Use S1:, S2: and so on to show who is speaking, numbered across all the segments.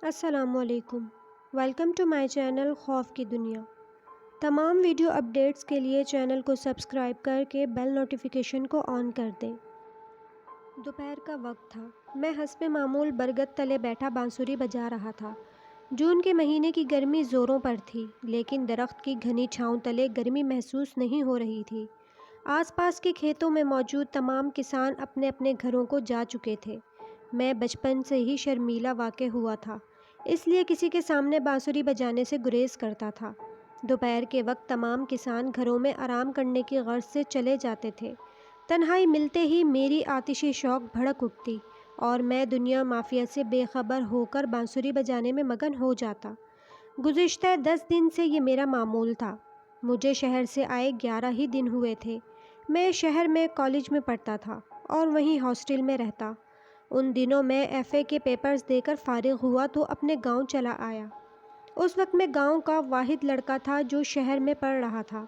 S1: السلام علیکم۔ Welcome to my channel خوف کی دنیا۔ تمام ویڈیو اپڈیٹس کے لیے چینل کو سبسکرائب کر کے بیل نوٹیفیکیشن کو آن کر دیں۔ دوپہر کا وقت تھا۔ میں حسب معمول برگد تلے بیٹھا بانسری بجا رہا تھا۔ جون کے مہینے کی گرمی زوروں پر تھی، لیکن درخت کی گھنی چھاؤں تلے گرمی محسوس نہیں ہو رہی تھی۔ آس پاس کے کھیتوں میں موجود تمام کسان اپنے اپنے گھروں کو جا چکے تھے۔ میں بچپن سے ہی شرمیلا واقع ہوا تھا، اس لیے کسی کے سامنے بانسری بجانے سے گریز کرتا تھا۔ دوپہر کے وقت تمام کسان گھروں میں آرام کرنے کی غرض سے چلے جاتے تھے۔ تنہائی ملتے ہی میری آتشی شوق بھڑک اٹھتی اور میں دنیا مافیا سے بے خبر ہو کر بانسری بجانے میں مگن ہو جاتا۔ گزشتہ 10 دن سے یہ میرا معمول تھا۔ مجھے شہر سے آئے 11 ہی دن ہوئے تھے۔ میں شہر میں کالج میں پڑھتا تھا اور وہیں ہاسٹل میں رہتا۔ ان دنوں میں ایف اے کے پیپرز دے کر فارغ ہوا تو اپنے گاؤں چلا آیا۔ اس وقت میں گاؤں کا واحد لڑکا تھا جو شہر میں پڑھ رہا تھا۔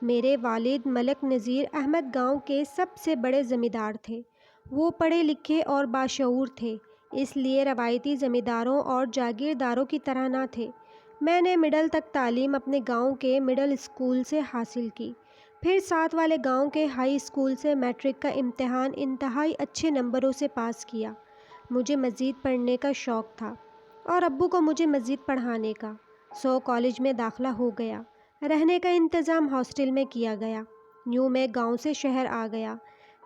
S1: میرے والد ملک نذیر احمد گاؤں کے سب سے بڑے زمیندار تھے۔ وہ پڑھے لکھے اور باشعور تھے، اس لیے روایتی زمینداروں اور جاگیرداروں کی طرح نہ تھے۔ میں نے مڈل تک تعلیم اپنے گاؤں کے مڈل اسکول سے حاصل کی، پھر ساتھ والے گاؤں کے ہائی اسکول سے میٹرک کا امتحان انتہائی اچھے نمبروں سے پاس کیا۔ مجھے مزید پڑھنے کا شوق تھا اور ابو کو مجھے مزید پڑھانے کا، سو کالج میں داخلہ ہو گیا۔ رہنے کا انتظام ہاسٹل میں کیا گیا۔ یوں میں گاؤں سے شہر آ گیا۔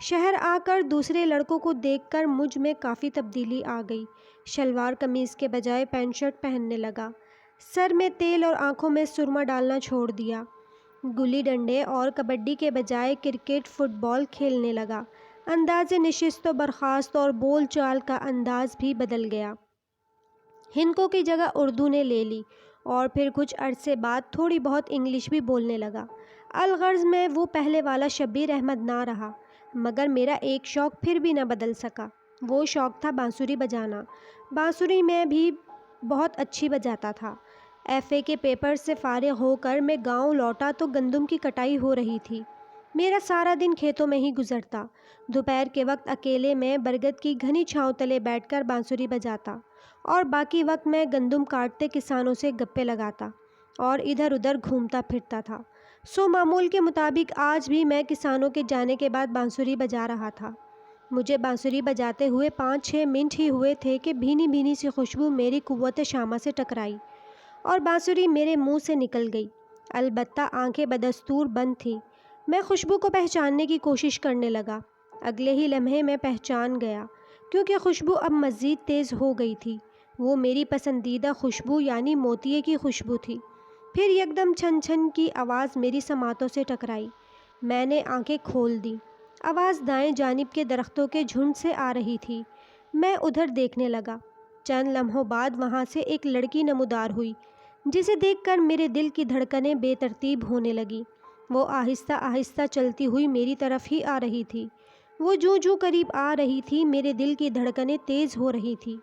S1: شہر آ کر دوسرے لڑکوں کو دیکھ کر مجھ میں کافی تبدیلی آ گئی۔ شلوار قمیض کے بجائے پینٹ شرٹ پہننے لگا، سر میں تیل اور آنکھوں میں سرما ڈالنا چھوڑ دیا، گلی ڈنڈے اور کبڈی کے بجائے کرکٹ فٹ بال کھیلنے لگا۔ انداز نشست و برخاست اور بول چال کا انداز بھی بدل گیا۔ ہندکوں کی جگہ اردو نے لے لی اور پھر کچھ عرصے بعد تھوڑی بہت انگلش بھی بولنے لگا۔ الغرض میں وہ پہلے والا شبیر احمد نہ رہا، مگر میرا ایک شوق پھر بھی نہ بدل سکا۔ وہ شوق تھا بانسری بجانا۔ بانسری میں بھی بہت اچھی بجاتا تھا۔ ایف اے کے پیپر سے فارغ ہو کر میں گاؤں لوٹا تو گندم کی کٹائی ہو رہی تھی۔ میرا سارا دن کھیتوں میں ہی گزرتا۔ دوپہر کے وقت اکیلے میں برگد کی گھنی چھاؤں تلے بیٹھ کر بانسری بجاتا اور باقی وقت میں گندم کاٹتے کسانوں سے گپے لگاتا اور ادھر ادھر گھومتا پھرتا تھا۔ سو معمول کے مطابق آج بھی میں کسانوں کے جانے کے بعد بانسری بجا رہا تھا۔ مجھے بانسری بجاتے ہوئے 5-6 منٹ ہی ہوئے تھے کہ بھینی بھینی سی خوشبو میری قوت شامہ سے ٹکرائی اور بانسری میرے منہ سے نکل گئی، البتہ آنکھیں بدستور بند تھیں۔ میں خوشبو کو پہچاننے کی کوشش کرنے لگا۔ اگلے ہی لمحے میں پہچان گیا، کیونکہ خوشبو اب مزید تیز ہو گئی تھی۔ وہ میری پسندیدہ خوشبو یعنی موتیے کی خوشبو تھی۔ پھر یکدم چھن چھن کی آواز میری سماعتوں سے ٹکرائی۔ میں نے آنکھیں کھول دیں۔ آواز دائیں جانب کے درختوں کے جھنڈ سے آ رہی تھی۔ میں ادھر دیکھنے لگا۔ چند لمحوں بعد وہاں سے ایک لڑکی نمودار ہوئی، جسے دیکھ کر میرے دل کی دھڑکنیں بے ترتیب ہونے لگیں۔ وہ آہستہ آہستہ چلتی ہوئی میری طرف ہی آ رہی تھی۔ وہ جوں جوں قریب آ رہی تھی میرے دل کی دھڑکنیں تیز ہو رہی تھی۔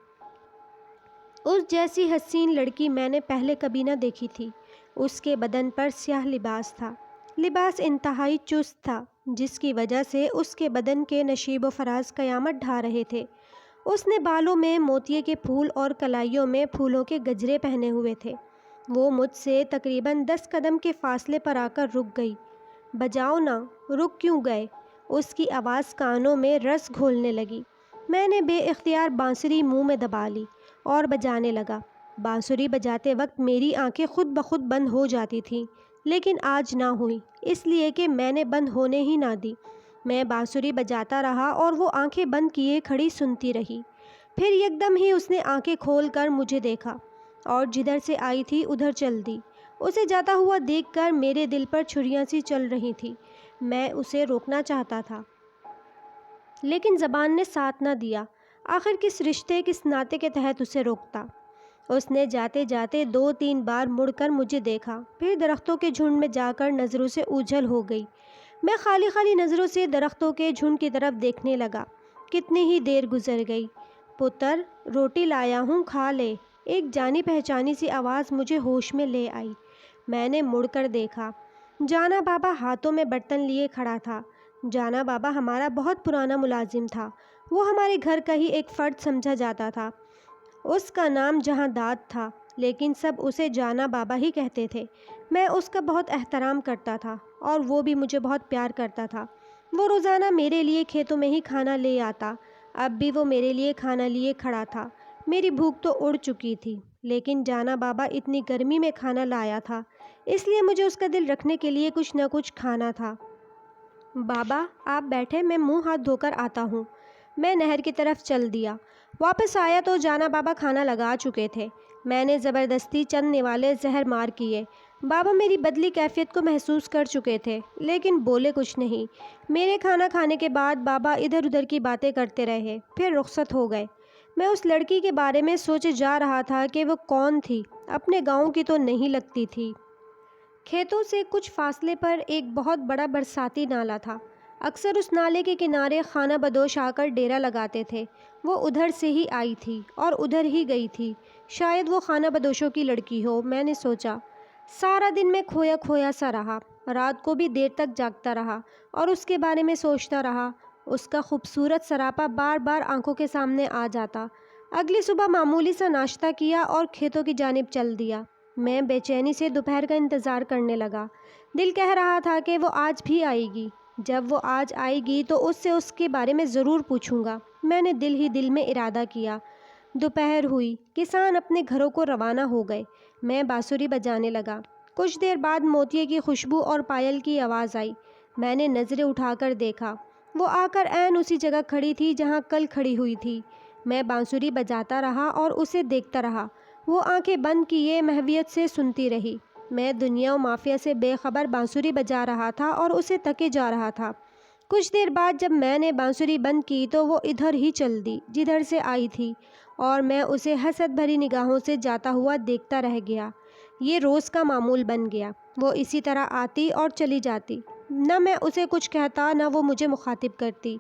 S1: اس جیسی حسین لڑکی میں نے پہلے کبھی نہ دیکھی تھی۔ اس کے بدن پر سیاہ لباس تھا۔ لباس انتہائی چست تھا، جس کی وجہ سے اس کے بدن کے نشیب و فراز قیامت ڈھا رہے تھے۔ اس نے بالوں میں موتیے کے پھول اور کلائیوں میں پھولوں کے گجرے پہنے ہوئے تھے۔ وہ مجھ سے تقریباً 10 قدم کے فاصلے پر آ کر رک گئی۔ بجاؤ نا، رک کیوں گئے؟ اس کی آواز کانوں میں رس گھولنے لگی۔ میں نے بے اختیار بانسری منہ میں دبا لی اور بجانے لگا۔ بانسری بجاتے وقت میری آنکھیں خود بخود بند ہو جاتی تھیں، لیکن آج نہ ہوئی، اس لیے کہ میں نے بند ہونے ہی نہ دی۔ میں بانسری بجاتا رہا اور وہ آنکھیں بند کیے کھڑی سنتی رہی۔ پھر یکدم ہی اس نے آنکھیں کھول کر مجھے دیکھا اور جدھر سے آئی تھی ادھر چل دی۔ اسے جاتا ہوا دیکھ کر میرے دل پر چھریاں سی چل رہی تھیں۔ میں اسے روکنا چاہتا تھا، لیکن زبان نے ساتھ نہ دیا۔ آخر کس رشتے، کس ناطے کے تحت اسے روکتا؟ اس نے جاتے جاتے 2-3 بار مڑ کر مجھے دیکھا، پھر درختوں کے جھنڈ میں جا کر نظروں سے اوجھل ہو گئی۔ میں خالی خالی نظروں سے درختوں کے جھنڈ کی طرف دیکھنے لگا۔ کتنی ہی دیر گزر گئی۔ پتر، روٹی لایا ہوں، کھا لے، ایک جانی پہچانی سی آواز مجھے ہوش میں لے آئی۔ میں نے مڑ کر دیکھا۔ جانا بابا ہاتھوں میں برتن لیے کھڑا تھا۔ جانا بابا ہمارا بہت پرانا ملازم تھا۔ وہ ہمارے گھر کا ہی ایک فرد سمجھا جاتا تھا۔ اس کا نام جہانداد تھا، لیکن سب اسے جانا بابا ہی کہتے تھے۔ میں اس کا بہت احترام کرتا تھا اور وہ بھی مجھے بہت پیار کرتا تھا۔ وہ روزانہ میرے لیے کھیتوں میں ہی کھانا لے آتا۔ اب بھی وہ میرے لیے کھانا لیے کھڑا تھا۔ میری بھوک تو اڑ چکی تھی، لیکن جانا بابا اتنی گرمی میں کھانا لایا تھا، اس لیے مجھے اس کا دل رکھنے کے لیے کچھ نہ کچھ کھانا تھا۔ بابا آپ بیٹھے، میں منہ ہاتھ دھو کر آتا ہوں۔ میں نہر کی طرف چل دیا۔ واپس آیا تو جانا بابا کھانا لگا چکے تھے۔ میں نے زبردستی چند نوالے زہر مار کیے۔ بابا میری بدلی کیفیت کو محسوس کر چکے تھے، لیکن بولے کچھ نہیں۔ میرے کھانا کھانے کے بعد بابا ادھر ادھر کی باتیں کرتے رہے، پھر رخصت ہو گئے۔ میں اس لڑکی کے بارے میں سوچے جا رہا تھا کہ وہ کون تھی، اپنے گاؤں کی تو نہیں لگتی تھی۔ کھیتوں سے کچھ فاصلے پر ایک بہت بڑا برساتی نالا تھا۔ اکثر اس نالے کے کنارے خانہ بدوش آ کر ڈیرا لگاتے تھے۔ وہ ادھر سے ہی آئی تھی اور ادھر ہی گئی تھی۔ شاید وہ خانہ بدوشوں کی لڑکی ہو، میں نے سوچا۔ سارا دن میں کھویا کھویا سا رہا، رات کو بھی دیر تک جاگتا رہا اور اس کے بارے میں سوچتا رہا۔ اس کا خوبصورت سراپا بار بار آنکھوں کے سامنے آ جاتا۔ اگلی صبح معمولی سا ناشتہ کیا اور کھیتوں کی جانب چل دیا۔ میں بے چینی سے دوپہر کا انتظار کرنے لگا۔ دل کہہ رہا تھا کہ وہ آج بھی آئے گی۔ جب وہ آج آئے گی تو اس سے اس کے بارے میں ضرور پوچھوں گا۔ میں نے دل ہی دل میں ارادہ کیا۔ دوپہر ہوئی، کسان اپنے گھروں کو روانہ ہو گئے۔ میں بانسری بجانے لگا۔ کچھ دیر بعد موتیے کی خوشبو اور پائل کی آواز آئی۔ میں نے نظریں اٹھا کر دیکھا۔ وہ آ کر عین اسی جگہ کھڑی تھی جہاں کل کھڑی ہوئی تھی۔ میں بانسری بجاتا رہا اور اسے دیکھتا رہا۔ وہ آنکھیں بند کیے محویت سے سنتی رہی۔ میں دنیا و مافیا سے بے خبر بانسری بجا رہا تھا اور اسے تکے جا رہا تھا۔ کچھ دیر بعد جب میں نے بانسری بند کی تو وہ ادھر ہی چل دی جدھر سے آئی تھی، اور میں اسے حسد بھری نگاہوں سے جاتا ہوا دیکھتا رہ گیا۔ یہ روز کا معمول بن گیا۔ وہ اسی طرح آتی اور چلی جاتی۔ نہ میں اسے کچھ کہتا نہ وہ مجھے مخاطب کرتی۔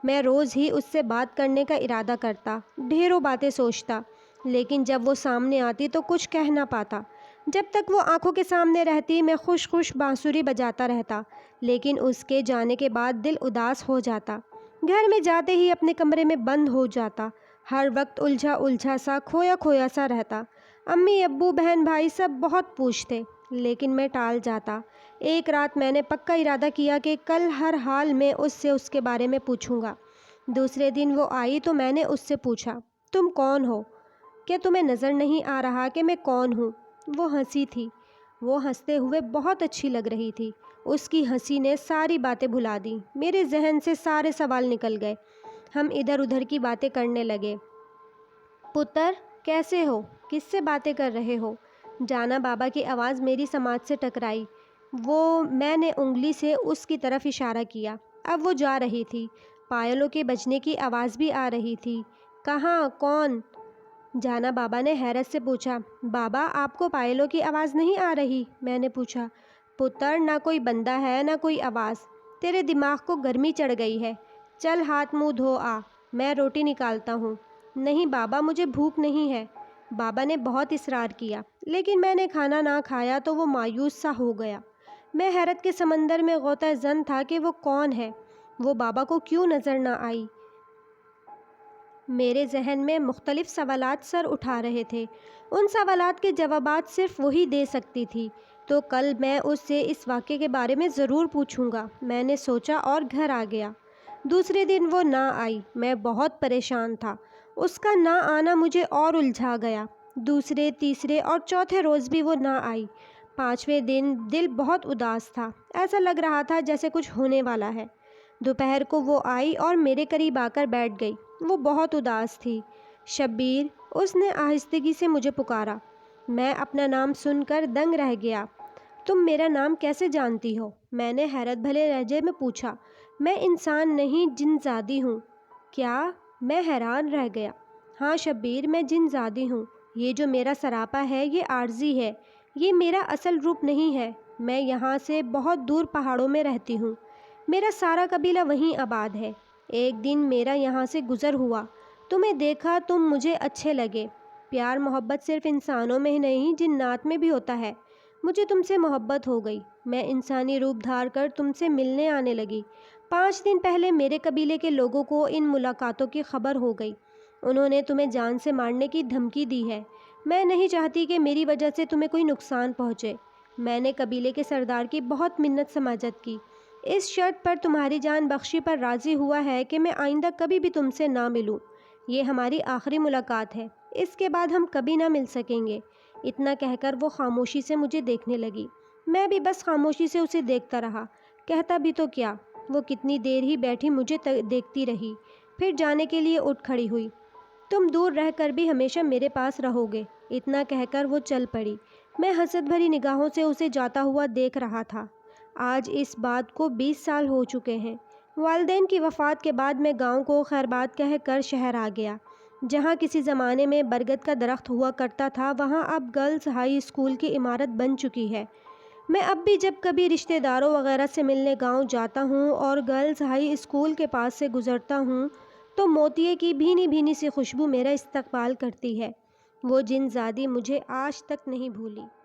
S1: میں روز ہی اس سے بات کرنے کا ارادہ کرتا، ڈھیروں باتیں سوچتا، لیکن جب وہ سامنے آتی تو کچھ کہہ نہ پاتا۔ جب تک وہ آنکھوں کے سامنے رہتی میں خوش خوش بانسری بجاتا رہتا، لیکن اس کے جانے کے بعد دل اداس ہو جاتا۔ گھر میں جاتے ہی اپنے کمرے میں بند ہو جاتا، ہر وقت الجھا الجھا سا، کھویا کھویا سا رہتا۔ امی ابو بہن بھائی سب بہت پوچھتے، لیکن میں ٹال جاتا۔ ایک رات میں نے پکا ارادہ کیا کہ کل ہر حال میں اس سے اس کے بارے میں پوچھوں گا۔ دوسرے دن وہ آئی تو میں نے اس سے پوچھا، تم کون ہو؟ کیا تمہیں نظر نہیں آ رہا کہ میں کون ہوں؟ وہ ہنسی تھی۔ وہ ہنستے ہوئے بہت اچھی لگ رہی تھی۔ اس کی ہنسی نے ساری باتیں بھلا دیں۔ میرے ذہن سے سارے سوال نکل گئے۔ ہم ادھر ادھر کی باتیں کرنے لگے۔ پتر کیسے ہو؟ کس سے باتیں کر رہے ہو؟ جانا بابا کی آواز میری سماعت سے ٹکرائی۔ میں نے انگلی سے اس کی طرف اشارہ کیا۔ اب وہ جا رہی تھی۔ پائلوں کے بجنے کی آواز بھی آ رہی تھی۔ کہاں؟ کون؟ جانا بابا نے حیرت سے پوچھا۔ بابا آپ کو پائلوں کی آواز نہیں آ رہی؟ میں نے پوچھا۔ پتر نہ کوئی بندہ ہے نہ کوئی آواز، تیرے دماغ کو گرمی چڑھ گئی ہے۔ چل ہاتھ منہ دھو آ، میں روٹی نکالتا ہوں۔ نہیں بابا مجھے بھوک نہیں ہے۔ بابا نے بہت اصرار کیا، لیکن میں نے کھانا نہ کھایا تو وہ مایوس سا ہو گیا۔ میں حیرت کے سمندر میں غوطہ زن تھا کہ وہ کون ہے، وہ بابا کو کیوں نظر نہ آئی۔ میرے ذہن میں مختلف سوالات سر اٹھا رہے تھے۔ ان سوالات کے جوابات صرف وہی دے سکتی تھی۔ تو کل میں اس سے اس واقعے کے بارے میں ضرور پوچھوں گا، میں نے سوچا اور گھر آ گیا۔ دوسرے دن وہ نہ آئی۔ میں بہت پریشان تھا۔ اس کا نہ آنا مجھے اور الجھا گیا۔ دوسرے، تیسرے اور چوتھے روز بھی وہ نہ آئی۔ پانچویں دن دل بہت اداس تھا، ایسا لگ رہا تھا جیسے کچھ ہونے والا ہے۔ دوپہر کو وہ آئی اور میرے قریب آ کر بیٹھ گئی۔ وہ بہت اداس تھی۔ شبیر، اس نے آہستگی سے مجھے پکارا۔ میں اپنا نام سن کر دنگ رہ گیا۔ تم میرا نام کیسے جانتی ہو؟ میں نے حیرت بھرے لہجے میں پوچھا۔ میں انسان نہیں جن زادی ہوں۔ کیا؟ میں حیران رہ گیا۔ ہاں شبیر، میں جن زادی ہوں۔ یہ جو میرا سراپا ہے یہ عارضی ہے، یہ میرا اصل روپ نہیں ہے۔ میں یہاں سے بہت دور پہاڑوں میں رہتی ہوں۔ میرا سارا قبیلہ وہیں آباد ہے۔ ایک دن میرا یہاں سے گزر ہوا، تمہیں دیکھا، تم مجھے اچھے لگے۔ پیار محبت صرف انسانوں میں ہی نہیں جنات میں بھی ہوتا ہے۔ مجھے تم سے محبت ہو گئی۔ میں انسانی روپ دھار کر تم سے ملنے آنے لگی۔ 5 دن پہلے میرے قبیلے کے لوگوں کو ان ملاقاتوں کی خبر ہو گئی۔ انہوں نے تمہیں جان سے مارنے کی دھمکی دی ہے۔ میں نہیں چاہتی کہ میری وجہ سے تمہیں کوئی نقصان پہنچے۔ میں نے قبیلے کے سردار کی بہت منت سماجت کی، اس شرط پر تمہاری جان بخشی پر راضی ہوا ہے کہ میں آئندہ کبھی بھی تم سے نہ ملوں۔ یہ ہماری آخری ملاقات ہے، اس کے بعد ہم کبھی نہ مل سکیں گے۔ اتنا کہہ کر وہ خاموشی سے مجھے دیکھنے لگی۔ میں بھی بس خاموشی سے اسے دیکھتا رہا، کہتا بھی تو کیا۔ وہ کتنی دیر ہی بیٹھی مجھے دیکھتی رہی، پھر جانے کے لیے اٹھ کھڑی ہوئی۔ تم دور رہ کر بھی ہمیشہ میرے پاس رہو گے، اتنا کہہ کر وہ چل پڑی۔ میں حسد بھری نگاہوں سے اسے جاتا ہوا دیکھ رہا تھا۔ آج اس بات کو 20 سال ہو چکے ہیں۔ والدین کی وفات کے بعد میں گاؤں کو خیرباد کہہ کر شہر آ گیا۔ جہاں کسی زمانے میں برگد کا درخت ہوا کرتا تھا، وہاں اب گرلز ہائی اسکول کی عمارت بن چکی ہے۔ میں اب بھی جب کبھی رشتہ داروں وغیرہ سے ملنے گاؤں جاتا ہوں اور گرلز ہائی اسکول کے پاس سے گزرتا ہوں تو موتیے کی بھینی بھینی سی خوشبو میرا استقبال کرتی ہے۔ وہ جن زادی مجھے آج تک نہیں بھولی۔